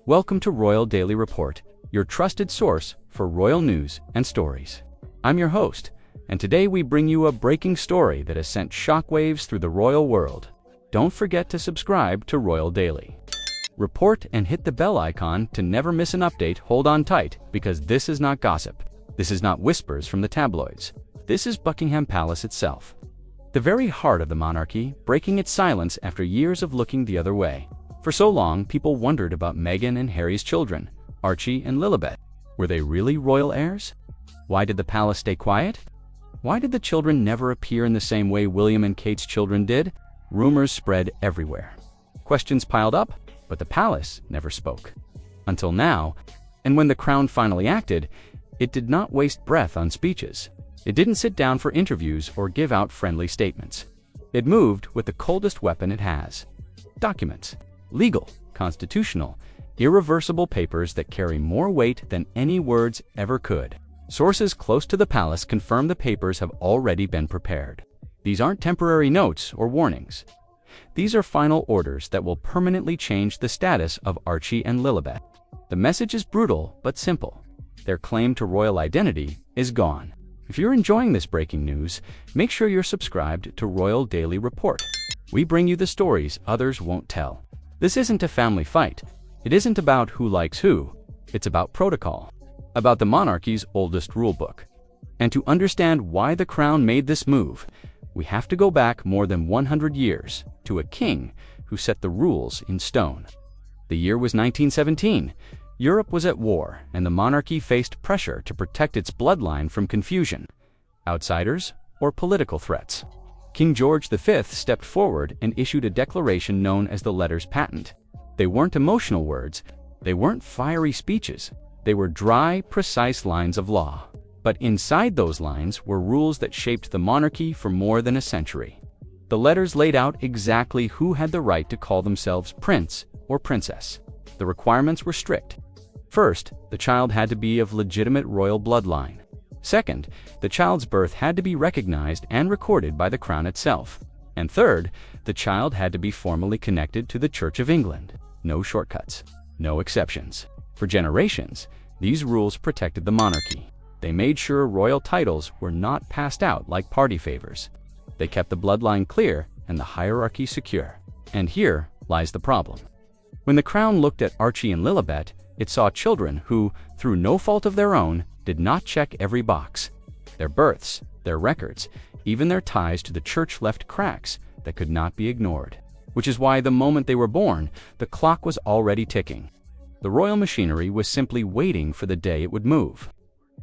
Welcome to Royal Daily Report, your trusted source for royal news and stories. I'm your host, and today we bring you a breaking story that has sent shockwaves through the royal world. Don't forget to subscribe to Royal Daily Report and hit the bell icon to never miss an update. Hold on tight, because this is not gossip. This is not whispers from the tabloids. This is Buckingham Palace itself. The very heart of the monarchy, breaking its silence after years of looking the other way. For so long, people wondered about Meghan and Harry's children, Archie and Lilibet. Were they really royal heirs? Why did the palace stay quiet? Why did the children never appear in the same way William and Kate's children did? Rumors spread everywhere. Questions piled up, but the palace never spoke. Until now, and when the crown finally acted, it did not waste breath on speeches. It didn't sit down for interviews or give out friendly statements. It moved with the coldest weapon it has: documents. Legal, constitutional, irreversible papers that carry more weight than any words ever could. Sources close to the palace confirm the papers have already been prepared. These aren't temporary notes or warnings. These are final orders that will permanently change the status of Archie and Lilibet. The message is brutal but simple. Their claim to royal identity is gone. If you're enjoying this breaking news, make sure you're subscribed to Royal Daily Report. We bring you the stories others won't tell. This isn't a family fight. It isn't about who likes who. It's about protocol, about the monarchy's oldest rulebook. And to understand why the crown made this move, we have to go back more than 100 years to a king who set the rules in stone. The year was 1917. Europe was at war, and the monarchy faced pressure to protect its bloodline from confusion, outsiders, or political threats. King George V stepped forward and issued a declaration known as the Letters Patent. They weren't emotional words, they weren't fiery speeches, they were dry, precise lines of law. But inside those lines were rules that shaped the monarchy for more than a century. The letters laid out exactly who had the right to call themselves prince or princess. The requirements were strict. First, the child had to be of legitimate royal bloodline. Second, the child's birth had to be recognized and recorded by the crown itself. And third, the child had to be formally connected to the Church of England. No shortcuts, no exceptions. For generations, these rules protected the monarchy. They made sure royal titles were not passed out like party favors. They kept the bloodline clear and the hierarchy secure. And here lies the problem. When the crown looked at Archie and Lilibet, it saw children who, through no fault of their own, did not check every box. Their births, their records, even their ties to the church left cracks that could not be ignored. Which is why the moment they were born, the clock was already ticking. The royal machinery was simply waiting for the day it would move.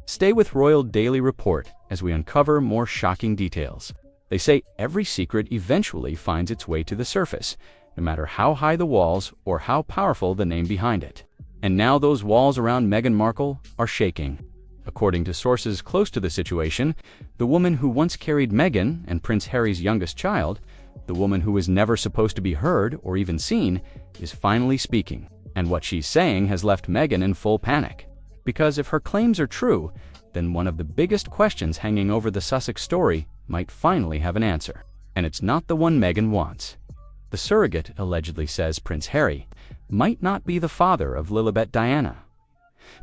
Stay with Royal Daily Report as we uncover more shocking details. They say every secret eventually finds its way to the surface, no matter how high the walls or how powerful the name behind it. And now those walls around Meghan Markle are shaking. According to sources close to the situation, the woman who once carried Meghan and Prince Harry's youngest child, the woman who was never supposed to be heard or even seen, is finally speaking. And what she's saying has left Meghan in full panic. Because if her claims are true, then one of the biggest questions hanging over the Sussex story might finally have an answer. And it's not the one Meghan wants. The surrogate allegedly says Prince Harry might not be the father of Lilibet Diana.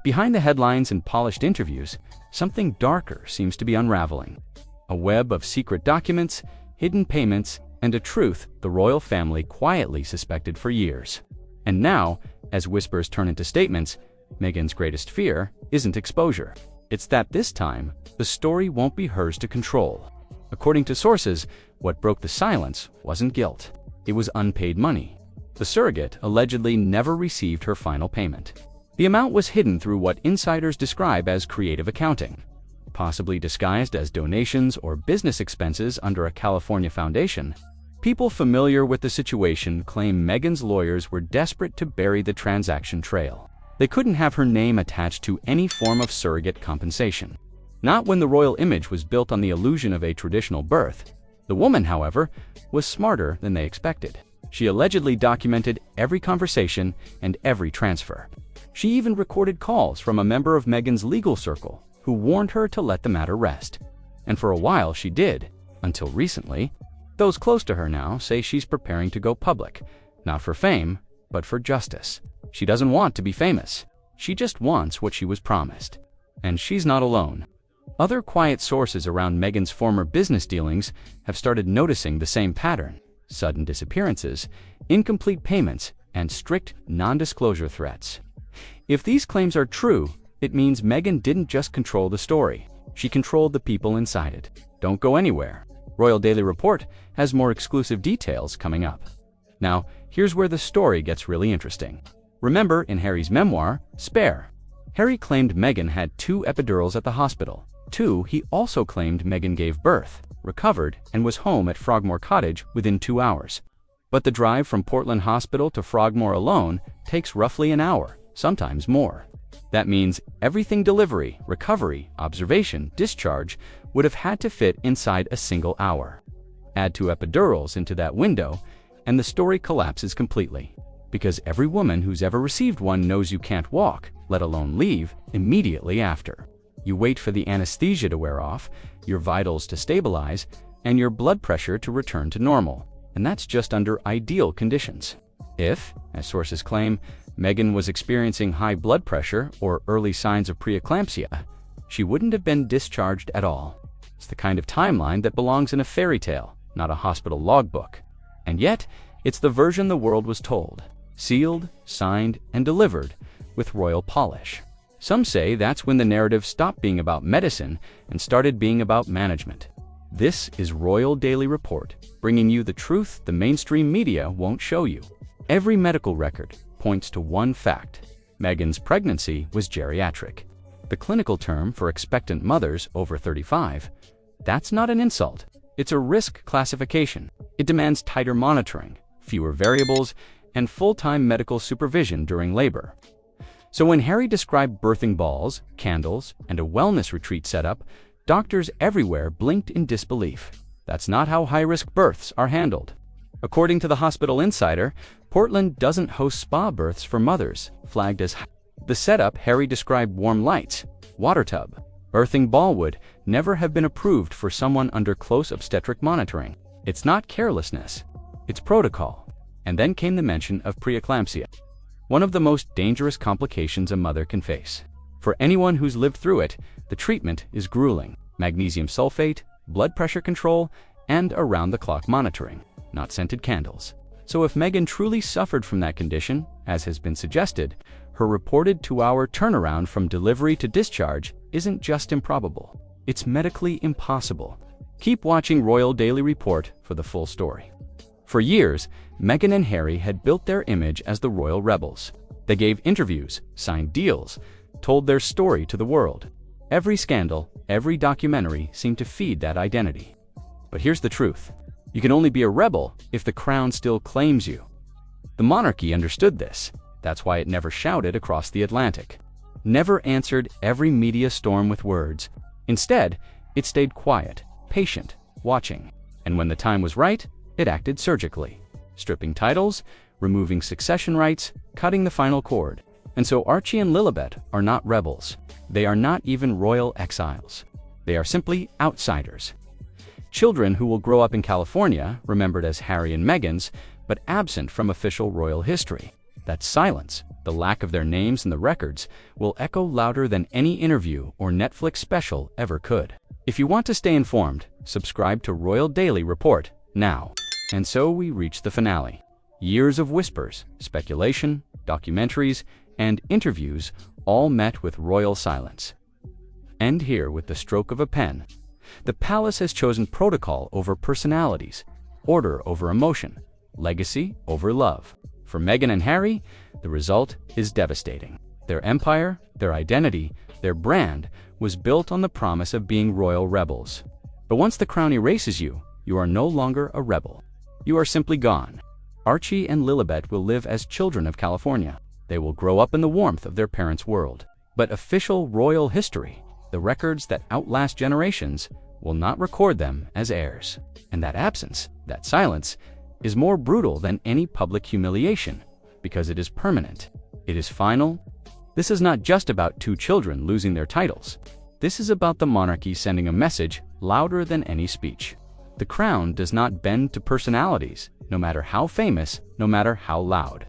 Behind the headlines and polished interviews, something darker seems to be unraveling. A web of secret documents, hidden payments, and a truth the royal family quietly suspected for years. And now, as whispers turn into statements, Meghan's greatest fear isn't exposure. It's that this time, the story won't be hers to control. According to sources, what broke the silence wasn't guilt. It was unpaid money. The surrogate allegedly never received her final payment. The amount was hidden through what insiders describe as creative accounting, possibly disguised as donations or business expenses under a California foundation. People familiar with the situation claim Meghan's lawyers were desperate to bury the transaction trail. They couldn't have her name attached to any form of surrogate compensation. Not when the royal image was built on the illusion of a traditional birth. The woman, however, was smarter than they expected. She allegedly documented every conversation and every transfer. She even recorded calls from a member of Meghan's legal circle who warned her to let the matter rest. And for a while she did, until recently. Those close to her now say she's preparing to go public, not for fame, but for justice. She doesn't want to be famous. She just wants what she was promised. And she's not alone. Other quiet sources around Meghan's former business dealings have started noticing the same pattern: sudden disappearances, incomplete payments, and strict non-disclosure threats. If these claims are true, it means Meghan didn't just control the story. She controlled the people inside it. Don't go anywhere. Royal Daily Report has more exclusive details coming up. Now, here's where the story gets really interesting. Remember in Harry's memoir, Spare, Harry claimed Meghan had 2 epidurals at the hospital. He also claimed Meghan gave birth, recovered, and was home at Frogmore Cottage within 2 hours. But the drive from Portland Hospital to Frogmore alone takes roughly an hour, sometimes more. That means everything delivery, recovery, observation, discharge would have had to fit inside a single hour. Add 2 epidurals into that window, and the story collapses completely. Because every woman who's ever received one knows you can't walk, let alone leave, immediately after. You wait for the anesthesia to wear off, your vitals to stabilize, and your blood pressure to return to normal. And that's just under ideal conditions. If, as sources claim, Meghan was experiencing high blood pressure or early signs of preeclampsia, she wouldn't have been discharged at all. It's the kind of timeline that belongs in a fairy tale, not a hospital logbook. And yet, it's the version the world was told. Sealed, signed, and delivered with royal polish. Some say that's when the narrative stopped being about medicine and started being about management. This is Royal Daily Report, bringing you the truth the mainstream media won't show you. Every medical record points to one fact: Meghan's pregnancy was geriatric. The clinical term for expectant mothers over 35. That's not an insult. It's a risk classification. It demands tighter monitoring, fewer variables, and full-time medical supervision during labor. So when Harry described birthing balls, candles, and a wellness retreat setup, doctors everywhere blinked in disbelief. That's not how high-risk births are handled. According to the Hospital Insider, Portland doesn't host spa births for mothers, flagged as the setup Harry described: warm lights, water tub. Birthing ball would never have been approved for someone under close obstetric monitoring. It's not carelessness, it's protocol. And then came the mention of preeclampsia, one of the most dangerous complications a mother can face. For anyone who's lived through it, the treatment is grueling. Magnesium sulfate, blood pressure control, and around-the-clock monitoring, not scented candles. So if Meghan truly suffered from that condition, as has been suggested, her reported 2-hour turnaround from delivery to discharge isn't just improbable. It's medically impossible. Keep watching Royal Daily Report for the full story. For years, Meghan and Harry had built their image as the royal rebels. They gave interviews, signed deals, told their story to the world. Every scandal, every documentary seemed to feed that identity. But here's the truth. You can only be a rebel if the crown still claims you. The monarchy understood this. That's why it never shouted across the Atlantic. Never answered every media storm with words. Instead, it stayed quiet, patient, watching. And when the time was right, it acted surgically, stripping titles, removing succession rights, cutting the final cord. And so Archie and Lilibet are not rebels. They are not even royal exiles. They are simply outsiders. Children who will grow up in California, remembered as Harry and Meghan's, but absent from official royal history. That silence, the lack of their names in the records, will echo louder than any interview or Netflix special ever could. If you want to stay informed, subscribe to Royal Daily Report now. And so we reach the finale. Years of whispers, speculation, documentaries, and interviews all met with royal silence. End here with the stroke of a pen. The palace has chosen protocol over personalities, order over emotion, legacy over love. For Meghan and Harry, the result is devastating. Their empire, their identity, their brand was built on the promise of being royal rebels. But once the crown erases you, you are no longer a rebel. You are simply gone. Archie and Lilibet will live as children of California. They will grow up in the warmth of their parents' world. But official royal history, the records that outlast generations, will not record them as heirs. And that absence, that silence, is more brutal than any public humiliation, because it is permanent. It is final. This is not just about 2 children losing their titles. This is about the monarchy sending a message louder than any speech. The crown does not bend to personalities, no matter how famous, no matter how loud.